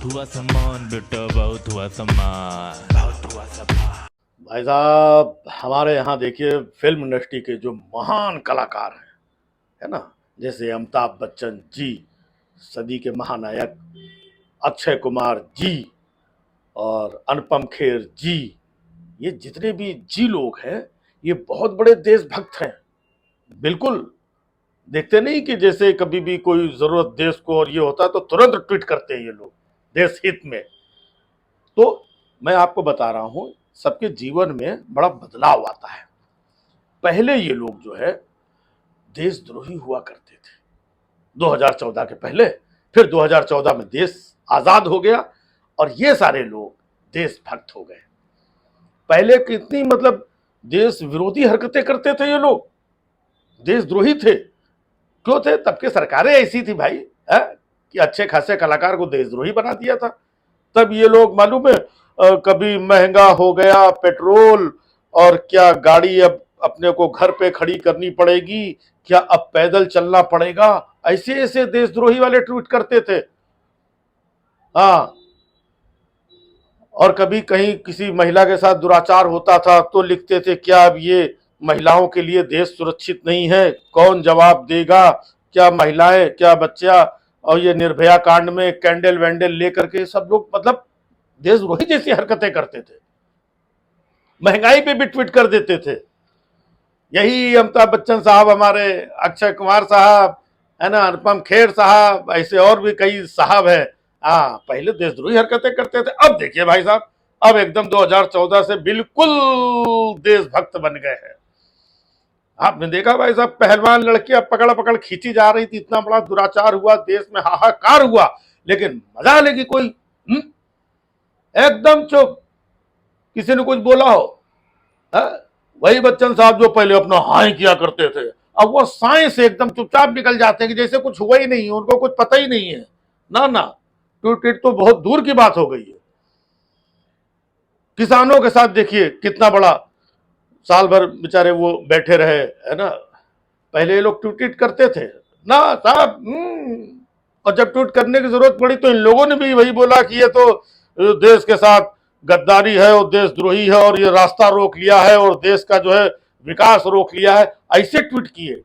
बहुत हुआ सम्मान बेटा, बहुत हुआ सम्मान, बहुत हुआ सम्मान। भाई साहब, हमारे यहाँ देखिए फिल्म इंडस्ट्री के जो महान कलाकार हैं, है ना, जैसे अमिताभ बच्चन जी, सदी के महानायक, अक्षय कुमार जी और अनुपम खेर जी, ये जितने भी जी लोग हैं, ये बहुत बड़े देशभक्त हैं। बिल्कुल। देखते नहीं कि जैसे कभी भी कोई जरूरत देश को और ये होता है तो तुरंत ट्वीट करते हैं ये लोग देश हित में। तो मैं आपको बता रहा हूं, सबके जीवन में बड़ा बदलाव आता है। पहले ये लोग जो है देशद्रोही हुआ करते थे 2014 के पहले। फिर 2014 में देश आजाद हो गया और ये सारे लोग देशभक्त हो गए। पहले कितनी मतलब देश विरोधी हरकतें करते थे ये लोग, देशद्रोही थे। क्यों थे? तब की सरकारें ऐसी थी भाई, है कि अच्छे खासे कलाकार को देशद्रोही बना दिया था। तब ये लोग मालूम है, कभी महंगा हो गया पेट्रोल, और क्या गाड़ी अब अपने को घर पे खड़ी करनी पड़ेगी, क्या अब पैदल चलना पड़ेगा, ऐसे ऐसे देशद्रोही वाले ट्वीट करते थे। हाँ। और कभी कहीं किसी महिला के साथ दुराचार होता था तो लिखते थे, क्या अब ये महिलाओं के लिए देश सुरक्षित नहीं है, कौन जवाब देगा, क्या महिलाएं, क्या बच्चा। और ये निर्भया कांड में कैंडल वैंडल लेकर के सब लोग मतलब देशद्रोही जैसी हरकतें करते थे, महंगाई पे भी ट्वीट कर देते थे। यही अमिताभ बच्चन साहब हमारे, अक्षय कुमार साहब, है ना, अनुपम खेर साहब, ऐसे और भी कई साहब है। हाँ, पहले देशद्रोही हरकतें करते थे, अब देखिए भाई साहब, अब एकदम 2014 से बिल्कुल देशभक्त बन गए हैं। आपने देखा भाई साहब, पहलवान लड़कियां पकड़ पकड़ खींची जा रही थी, इतना बड़ा दुराचार हुआ, देश में हाहाकार हुआ, लेकिन मजा लेगी कोई? एकदम चुप, किसी ने कुछ बोला हो? है? वही बच्चन साहब जो पहले अपना हाय किया करते थे, अब वो साए से एकदम चुपचाप निकल जाते हैं कि जैसे कुछ हुआ ही नहीं है, उनको कुछ पता ही नहीं है। ना ना, ट्वीट तो बहुत दूर की बात हो गई है। किसानों के साथ देखिए कितना बड़ा, साल भर बेचारे वो बैठे रहे, है ना। पहले ये लोग ट्वीट करते थे ना साहब, और जब ट्वीट करने की जरूरत पड़ी तो इन लोगों ने भी वही बोला कि ये तो देश के साथ गद्दारी है और देशद्रोही है और ये रास्ता रोक लिया है और देश का जो है विकास रोक लिया है, ऐसे ट्वीट किए।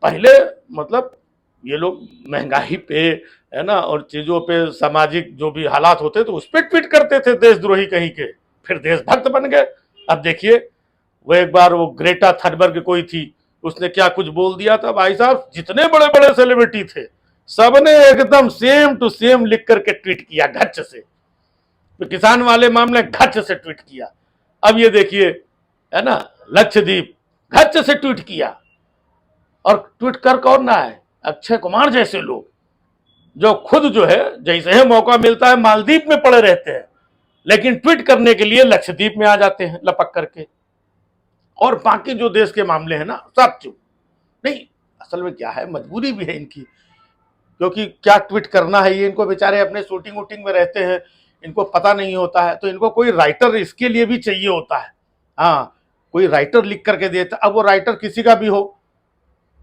पहले मतलब ये लोग महंगाई पे, है ना, और चीजों पे, सामाजिक जो भी हालात होते तो उस पर ट्वीट करते थे देशद्रोही कहीं के, फिर देशभक्त बन गए। अब देखिए, वो एक बार वो ग्रेटा थनबर्ग कोई थी, उसने क्या कुछ बोल दिया था भाई साहब, जितने बड़े बड़े सेलिब्रिटी थे सबने एकदम सेम टू सेम लिख करके ट्वीट किया घच्च से। तो किसान वाले मामले घच्च से ट्वीट किया। अब ये देखिए, है ना, लक्षद्वीप घच्च से ट्वीट किया। और ट्वीट कर कौन ना है? अक्षय कुमार जैसे लोग, जो खुद जो है जैसे ही मौका मिलता है मालदीव में पड़े रहते हैं, लेकिन ट्वीट करने के लिए लक्षद्वीप में आ जाते हैं लपक करके। और बाकी जो देश के मामले हैं ना, सब चुप। नहीं, असल में क्या है, मजबूरी भी है इनकी, क्योंकि क्या ट्वीट करना है, ये इनको बेचारे अपने शूटिंग वूटिंग में रहते हैं, इनको पता नहीं होता है, तो इनको कोई राइटर इसके लिए भी चाहिए होता है। हाँ, कोई राइटर लिख करके देता, अब वो राइटर किसी का भी हो।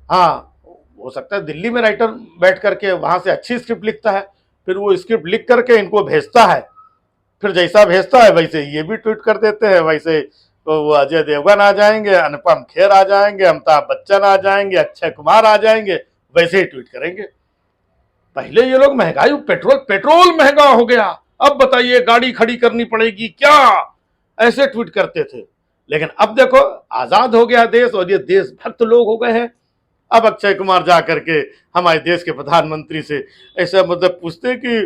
हाँ, हो सकता है दिल्ली में राइटर बैठ करके वहां से अच्छी स्क्रिप्ट लिखता है, फिर वो स्क्रिप्ट लिख करके इनको भेजता है, फिर जैसा भेजता है वैसे ये भी ट्वीट कर देते हैं। वैसे तो वो अजय देवगन आ जाएंगे, अनुपम खेर आ जाएंगे, अमिताभ बच्चन आ जाएंगे, अक्षय कुमार आ जाएंगे, वैसे ही ट्वीट करेंगे। पहले ये लोग महंगाई, पेट्रोल पेट्रोल महंगा हो गया, अब बताइए गाड़ी खड़ी करनी पड़ेगी क्या, ऐसे ट्वीट करते थे। लेकिन अब देखो, आजाद हो गया देश और ये देशभक्त लोग हो गए हैं। अब अक्षय कुमार जा करके हमारे देश के प्रधानमंत्री से ऐसा मतलब पूछते कि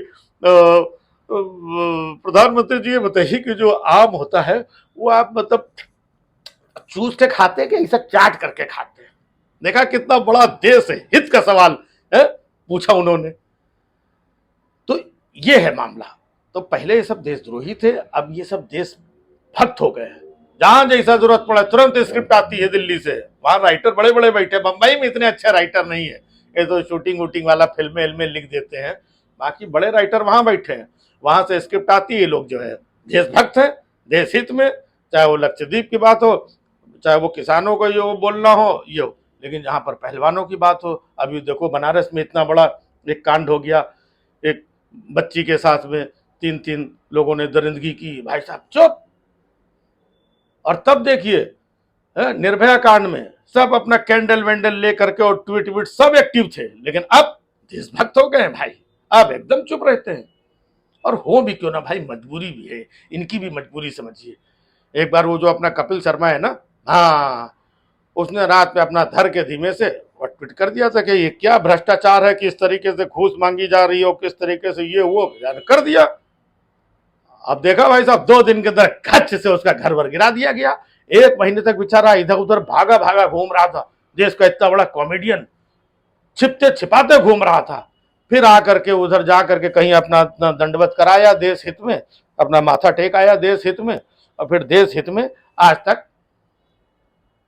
प्रधानमंत्री जी ये बताइए कि जो आम होता है वो आप मतलब चूस के खाते हैं कि ऐसा चाट करके खाते हैं? देखा कितना बड़ा देश है, हित का सवाल है पूछा उन्होंने। तो ये है मामला। तो पहले ये सब देशद्रोही थे, अब ये सब देशभक्त हो गए हैं। जहां जैसा जरूरत पड़ा तुरंत स्क्रिप्ट आती है दिल्ली से, वहां राइटर बड़े बड़े बैठे। बंबई में इतने अच्छे राइटर नहीं है, ये तो शूटिंग वूटिंग वाला फिल्में लिख देते हैं, बाकी बड़े राइटर वहां बैठे हैं, वहां से स्क्रिप्ट आती है। लोग जो है देशभक्त है, देश हित में, चाहे वो लक्षद्वीप की बात हो, चाहे वो किसानों को जो बोलना हो ये हो। लेकिन जहां पर पहलवानों की बात हो, अभी देखो बनारस में इतना बड़ा एक कांड हो गया, एक बच्ची के साथ में 3-3 लोगों ने दरिंदगी की। भाई साहब चुप। और तब देखिए निर्भया कांड में सब अपना कैंडल वैंडल ले करके और ट्वीट ट्वीट सब एक्टिव थे, लेकिन अब देशभक्त हो गए हैं भाई, अब एकदम चुप रहते हैं। और हो भी क्यों ना भाई, मजबूरी भी है, इनकी भी मजबूरी समझिए। एक बार वो जो अपना कपिल शर्मा है ना, हाँ, उसने रात में अपना धर के धीमे से और ट्वीट कर दिया था कि ये क्या भ्रष्टाचार है, किस तरीके से घूस मांगी जा रही हो, किस तरीके से ये वो कर दिया। अब देखा भाई साहब 2 दिन के अंदर खच से उसका घर वर गिरा दिया गया। 1 महीने तक बेचारा इधर उधर भागा भागा घूम रहा था, देश का इतना बड़ा कॉमेडियन छिपते छिपाते घूम रहा था। फिर आकर के उधर जा करके कहीं अपना अपना दंडवत कराया देश हित में, अपना माथा टेक आया देश हित में, और फिर देश हित में आज तक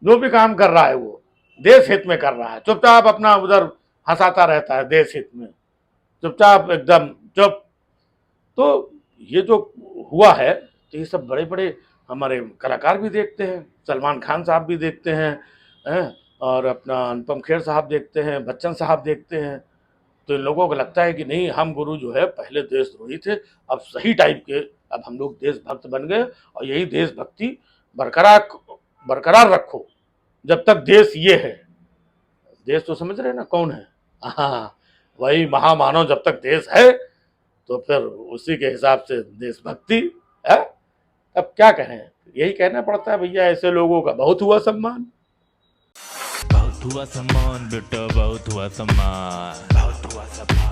जो भी काम कर रहा है वो देश हित में कर रहा है। चुपचाप अपना उधर हंसाता रहता है देश हित में, चुपचाप एकदम चुप। तो ये जो हुआ है, तो ये सब बड़े बड़े हमारे कलाकार भी देखते हैं, सलमान खान साहब भी देखते हैं, और अपना अनुपम खेर साहब देखते हैं, बच्चन साहब देखते हैं। तो इन लोगों को लगता है कि नहीं, हम गुरु जो है पहले देशद्रोही थे, अब सही टाइप के, अब हम लोग देशभक्त बन गए, और यही देशभक्ति बरकरार बरकरार रखो जब तक देश ये है। देश तो समझ रहे हैं ना कौन है? हाँ, वही महामानव। जब तक देश है तो फिर उसी के हिसाब से देशभक्ति है। अब क्या कहें, यही कहना पड़ता है भैया, ऐसे लोगों का बहुत हुआ सम्मान। बहुत हुआ सम्मान बेटा, बहुत हुआ सम्मान, बहुत हुआ सम्मान।